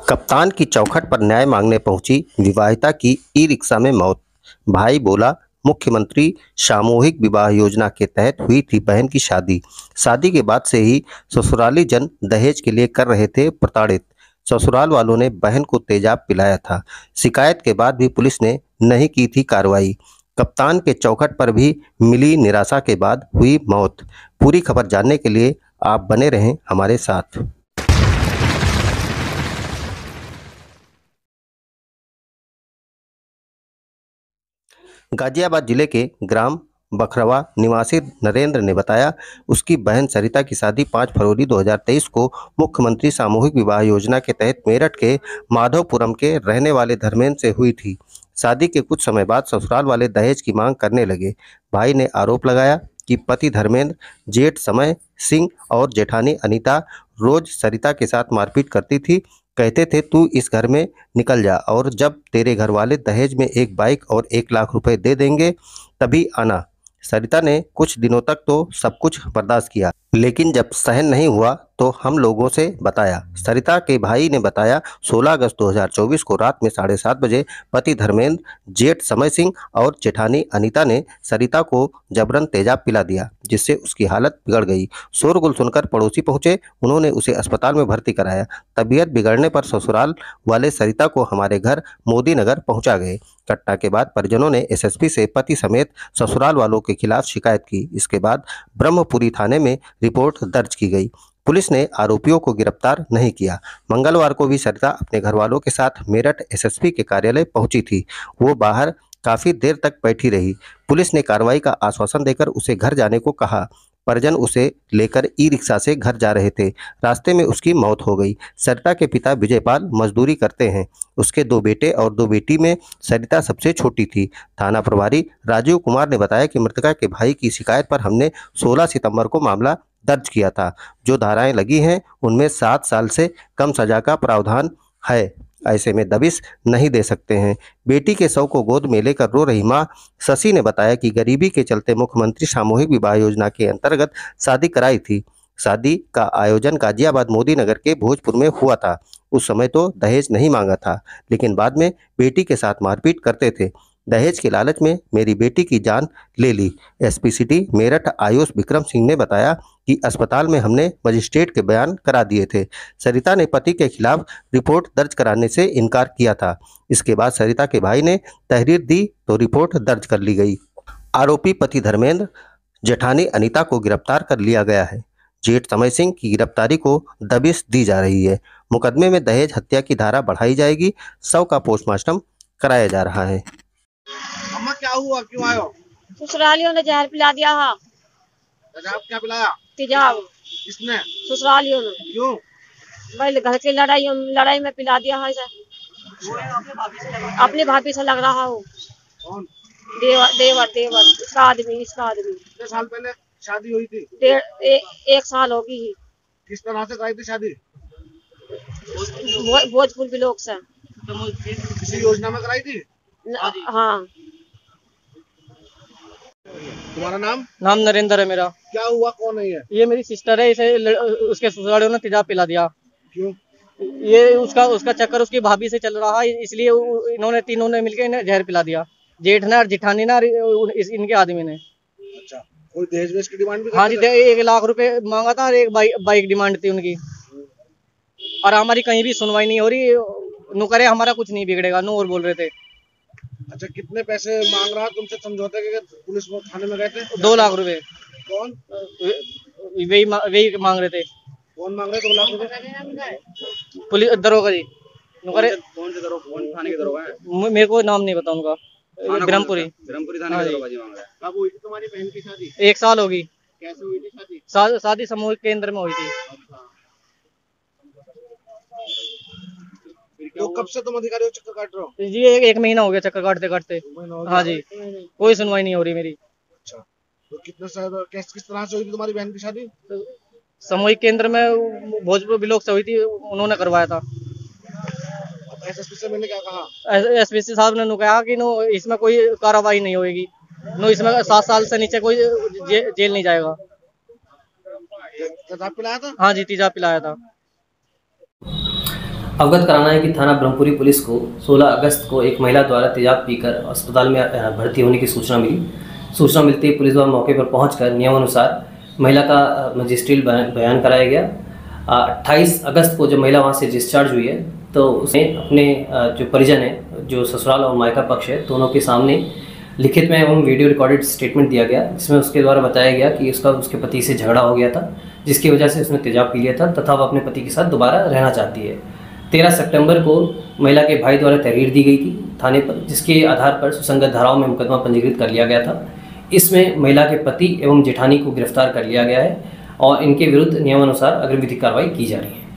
कप्तान की चौखट पर न्याय मांगने पहुंची विवाहिता की ई-रिक्शा में मौत। भाई बोला, मुख्यमंत्री सामूहिक विवाह योजना के तहत हुई थी बहन की शादी। शादी के बाद से ही ससुराली जन दहेज के लिए कर रहे थे प्रताड़ित। ससुराल वालों ने बहन को तेजाब पिलाया था। शिकायत के बाद भी पुलिस ने नहीं की थी कार्रवाई। कप्तान के चौखट पर भी मिली निराशा के बाद हुई मौत। पूरी खबर जानने के लिए आप बने रहें हमारे साथ। गाजियाबाद जिले के ग्राम बखरवा निवासी नरेंद्र ने बताया, उसकी बहन सरिता की शादी 5 फरवरी 2023 को मुख्यमंत्री सामूहिक विवाह योजना के तहत मेरठ के माधवपुरम के रहने वाले धर्मेंद्र से हुई थी। शादी के कुछ समय बाद ससुराल वाले दहेज की मांग करने लगे। भाई ने आरोप लगाया कि पति धर्मेंद्र, जेठ समय सिंह और जेठानी अनीता रोज सरिता के साथ मारपीट करती थी। कहते थे, तू इस घर में निकल जा और जब तेरे घर वाले दहेज में एक बाइक और 1 लाख रुपए दे देंगे तभी आना। सरिता ने कुछ दिनों तक तो सब कुछ बर्दाश्त किया, लेकिन जब सहन नहीं हुआ तो हम लोगों से बताया। सरिता के भाई ने बताया, 16 अगस्त 2024 को रात में 7:30 बजे पति धर्मेंद्र, जेठ समय सिंह और जेठानी अनीता ने सरिता को जबरन तेजाब पिला दिया, जिससे उसकी हालत बिगड़ गई। शोरगुल सुनकर पड़ोसी पहुंचे, उन्होंने उसे अस्पताल में भर्ती कराया। तबीयत बिगड़ने पर ससुराल वाले सरिता को हमारे घर मोदी नगर पहुंचा गए। घटना के बाद परिजनों ने एसएसपी से पति समेत ससुराल वालों के खिलाफ शिकायत की। इसके बाद ब्रह्मपुरी थाने में रिपोर्ट दर्ज की गई। पुलिस ने आरोपियों को गिरफ्तार नहीं किया। मंगलवार को भी सरिता अपने घरवालों के साथ मेरठ एसएसपी के कार्यालय पहुंची थी। वो बाहर काफी देर तक बैठी रही। पुलिस ने कार्रवाई का आश्वासन देकर उसे घर जाने को कहा। परिजन उसे लेकर ई-रिक्शा से घर जा रहे थे। रास्ते में उसकी मौत हो गई। सरिता के पिता विजयपाल मजदूरी करते हैं। उसके 2 बेटे और 2 बेटी में सरिता सबसे छोटी थी। थाना प्रभारी राजीव कुमार ने बताया कि मृतका के भाई की शिकायत पर हमने 16 सितंबर को मामला दर्ज किया था। जो धाराएं लगी हैं उनमें 7 साल से कम सजा का प्रावधान है। ऐसे में दबिश नहीं दे सकते हैं। बेटी के शव को गोद में लेकर रो रही मां शशि ने बताया कि गरीबी के चलते मुख्यमंत्री सामूहिक विवाह योजना के अंतर्गत शादी कराई थी। शादी का आयोजन गाजियाबाद मोदी नगर के भोजपुर में हुआ था। उस समय तो दहेज नहीं मांगा था, लेकिन बाद में बेटी के साथ मारपीट करते थे। दहेज के लालच में मेरी बेटी की जान ले ली। एसपी सिटी मेरठ आयुष विक्रम सिंह ने बताया कि अस्पताल में हमने मजिस्ट्रेट के बयान करा दिए थे। सरिता ने पति के खिलाफ रिपोर्ट दर्ज कराने से इनकार किया था। इसके बाद सरिता के भाई ने तहरीर दी तो रिपोर्ट दर्ज कर ली गई। आरोपी पति धर्मेंद्र, जेठानी अनीता को गिरफ्तार कर लिया गया है। जेठ समय सिंह की गिरफ्तारी को दबिश दी जा रही है। मुकदमे में दहेज हत्या की धारा बढ़ाई जाएगी। शव का पोस्टमार्टम कराया जा रहा है। अम्मा क्या हुआ, क्यों आए हो? ससुरालियों ने जहर पिला दिया है। तेजाब क्या पिलाया? तेजाब किसने? ससुरालियों ने। क्यों? भाई घर की लड़ाई में पिला दिया है। अपनी भाभी से लग रहा हो। कौन? देवर इसका आदमी। कितने साल पहले शादी हुई थी? 1 साल होगी। किस तरह से कराई थी शादी? भोजपुर ब्लॉक से। किसी योजना में कराई थी? हाँ। तुम्हारा नाम? नाम नरेंद्र है मेरा। क्या हुआ, कौन है ये? मेरी सिस्टर है। इसे उसके ससुरालियों ने तेजाब पिला दिया। क्यों? ये उसका चक्कर उसकी भाभी से चल रहा है, इसलिए इन्होंने तीनों ने मिलकर इन्हें जहर पिला दिया। जेठ ने और जेठानी ने इनके आदमी ने। अच्छा, कोई दहेज वेज की डिमांड भी? हाँ जी, 1 लाख रुपए मांगा था और 1 बाइक डिमांड थी उनकी। और हमारी कहीं भी सुनवाई नहीं हो रही। नु करे हमारा कुछ नहीं बिगड़ेगा, नु और बोल रहे थे। अच्छा, कितने पैसे मांग रहा तुमसे समझौते के? पुलिस थाने में गए थे? 2 लाख रुपए। कौन? वही मांग रहे थे। कौन मांग रहे 2 लाख रुपए? पुलिस दरोगा जी। कौन से दरोगा? कौन थाने के दरोगा है? मेरे को नाम नहीं पता उनका। ब्रह्मपुरी थाने के दरोगा जी मांग रहे हैं। कब हुई थी तुम्हारी बहन की शादी? 1 साल होगी। कैसे हुई थी शादी? शादी सामूहिक केंद्र में हुई थी। तो कब से तुम अधिकारियों चक्कर काट रहे हो? जी 1 महीना हो गया चक्कर काटते काटते। हाँ जी, कोई सुनवाई नहीं हो रही मेरी। अच्छा, तो किस तरह से हुई थी तुम्हारी बहन की शादी? सामूहिक केंद्र में भोजपुर ब्लॉक से हुई थी, उन्होंने करवाया था। एसएसपी से मैंने क्या कहा? एसपी साहब ने कहा कि इसमें कोई कार्रवाई नहीं होगी। इसमें 7 साल से नीचे कोई जेल नहीं जाएगा। तेजाब पिलाया था? हाँ जी, तेजाब पिलाया था। अवगत कराना है कि थाना ब्रह्मपुरी पुलिस को 16 अगस्त को एक महिला द्वारा तेजाब पीकर अस्पताल में भर्ती होने की सूचना मिली। सूचना मिलते ही पुलिस द्वारा मौके पर पहुंचकर नियमानुसार महिला का मजिस्ट्रियल बयान कराया गया। 28 अगस्त को जब महिला वहां से डिस्चार्ज हुई है तो उसने अपने जो परिजन है, जो ससुराल और मायका पक्ष है, दोनों के सामने लिखित में एवं वीडियो रिकॉर्डेड स्टेटमेंट दिया गया, जिसमें उसके द्वारा बताया गया कि उसके पति से झगड़ा हो गया था, जिसकी वजह से उसने तेजाब पी लिया था तथा वह अपने पति के साथ दोबारा रहना चाहती है। 13 सितंबर को महिला के भाई द्वारा तहरीर दी गई थी थाने पर, जिसके आधार पर सुसंगत धाराओं में मुकदमा पंजीकृत कर लिया गया था। इसमें महिला के पति एवं जेठानी को गिरफ्तार कर लिया गया है और इनके विरुद्ध नियमानुसार अग्रिम विधिक कार्रवाई की जा रही है।